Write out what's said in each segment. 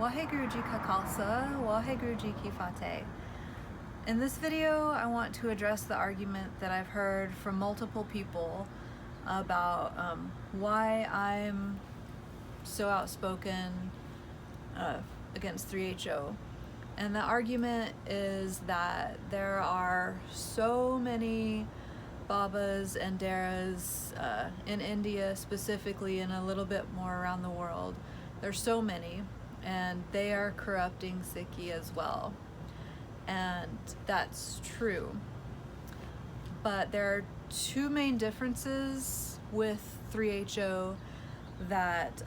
Waheguruji ka Khalsa, Waheguruji ki Fateh. In this video, I want to address the argument that I've heard from multiple people about why I'm so outspoken against 3HO. And the argument is that there are so many Babas and Deras in India specifically, and a little bit more around the world. There's so many, and they are corrupting Sikhi as well. And that's true. But there are two main differences with 3HO that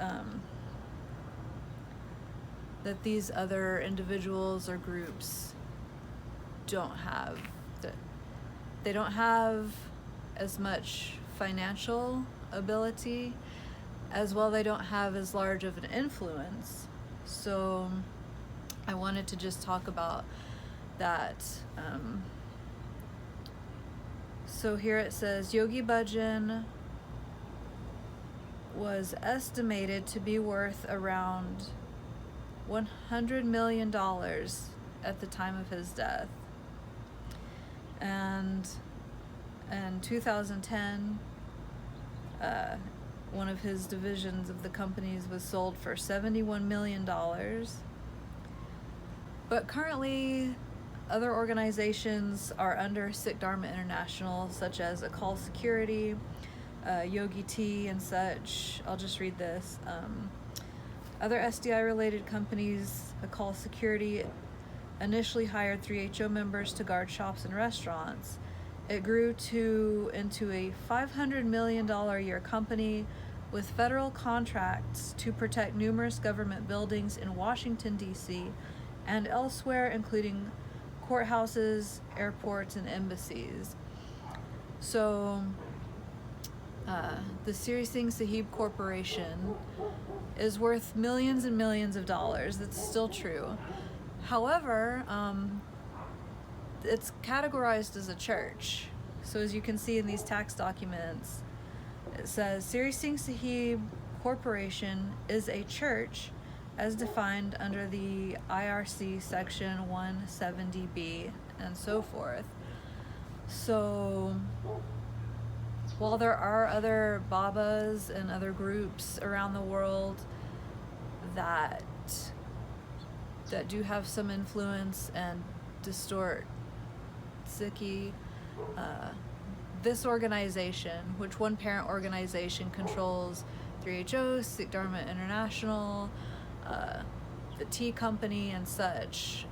that these other individuals or groups don't have. They don't have as much financial ability, as well they don't have as large of an influence. So I wanted to just talk about that. So here it says Yogi Bhajan was estimated to be worth around $100 million at the time of his death. And in 2010, one of his divisions of the companies was sold for $71 million. But currently, other organizations are under Sikh Dharma International, such as Akal Security, Yogi Tea, and such. I'll just read this. Other SDI-related companies, Akal Security, initially hired 3HO members to guard shops and restaurants. It grew into a $500 million a year company with federal contracts to protect numerous government buildings in Washington, D.C. and elsewhere, including courthouses, airports, and embassies. So the Siri Singh Sahib Corporation is worth millions and millions of dollars. That's still true. However, it's categorized as a church. So as you can see in these tax documents, it says Siri Singh Sahib Corporation is a church as defined under the IRC section 170B and so forth. So while there are other Babas and other groups around the world that do have some influence and distort Sikhi, this organization, which one parent organization controls 3HO, Sikh Dharma International, the tea company and such,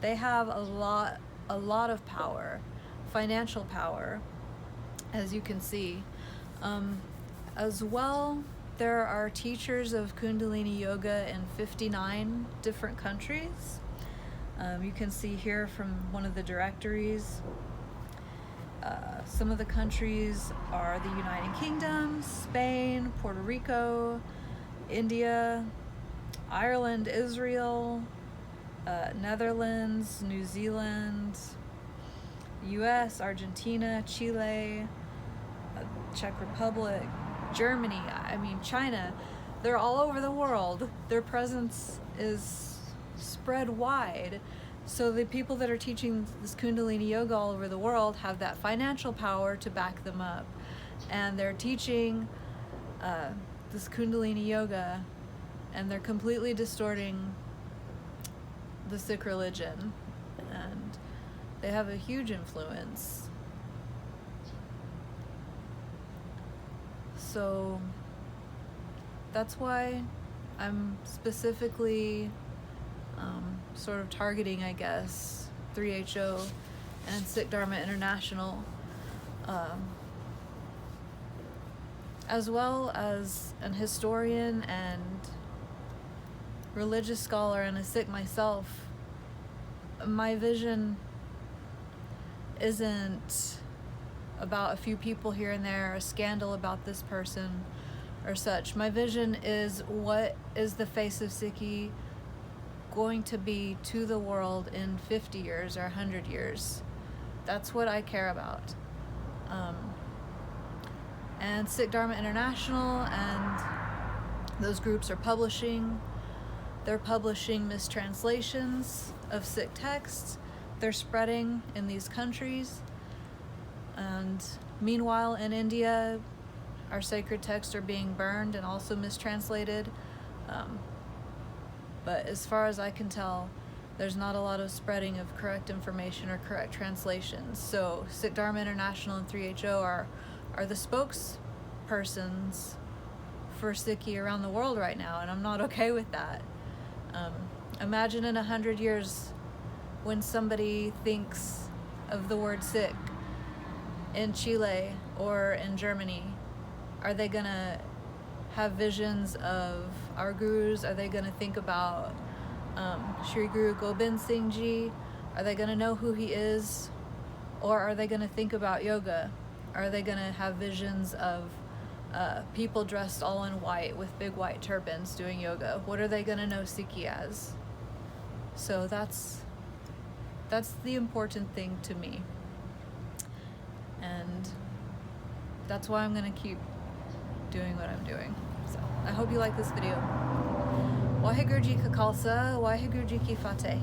they have a lot of power, financial power, as you can see. As well, there are teachers of Kundalini Yoga in 59 different countries. You can see here from one of the directories. Some of the countries are the United Kingdom, Spain, Puerto Rico, India, Ireland, Israel, Netherlands, New Zealand, US, Argentina, Chile, Czech Republic, Germany, China. They're all over the world. Their presence is spread wide. So the people that are teaching this Kundalini Yoga all over the world have that financial power to back them up. And they're teaching this Kundalini Yoga, and they're completely distorting the Sikh religion. And they have a huge influence. So that's why I'm specifically sort of targeting, I guess, 3HO and Sikh Dharma International, as well as an historian and religious scholar and a Sikh myself. My vision isn't about a few people here and there, a scandal about this person or such. My vision is, what is the face of Sikhi going to be to the world in 50 years or 100 years? That's what I care about. And Sikh Dharma International and those groups are publishing They're publishing mistranslations of Sikh texts. They're spreading in these countries. And meanwhile, in India, our sacred texts are being burned and also mistranslated. But as far as I can tell, there's not a lot of spreading of correct information or correct translations. So Sikh Dharma International and 3HO are the spokespersons for Sikhi around the world right now, and I'm not okay with that. Imagine in 100 years when somebody thinks of the word Sikh in Chile or in Germany. Are they gonna have visions of our gurus? Are they gonna think about Shri Guru Gobind Singh Ji? Are they gonna know who he is? Or are they gonna think about yoga? Are they gonna have visions of people dressed all in white with big white turbans doing yoga? What are they gonna know Sikhi as? So that's the important thing to me. And that's why I'm gonna keep doing what I'm doing. So I hope you like this video. Waheguru Ji Ka Khalsa, Waheguru Ji Ki Fateh.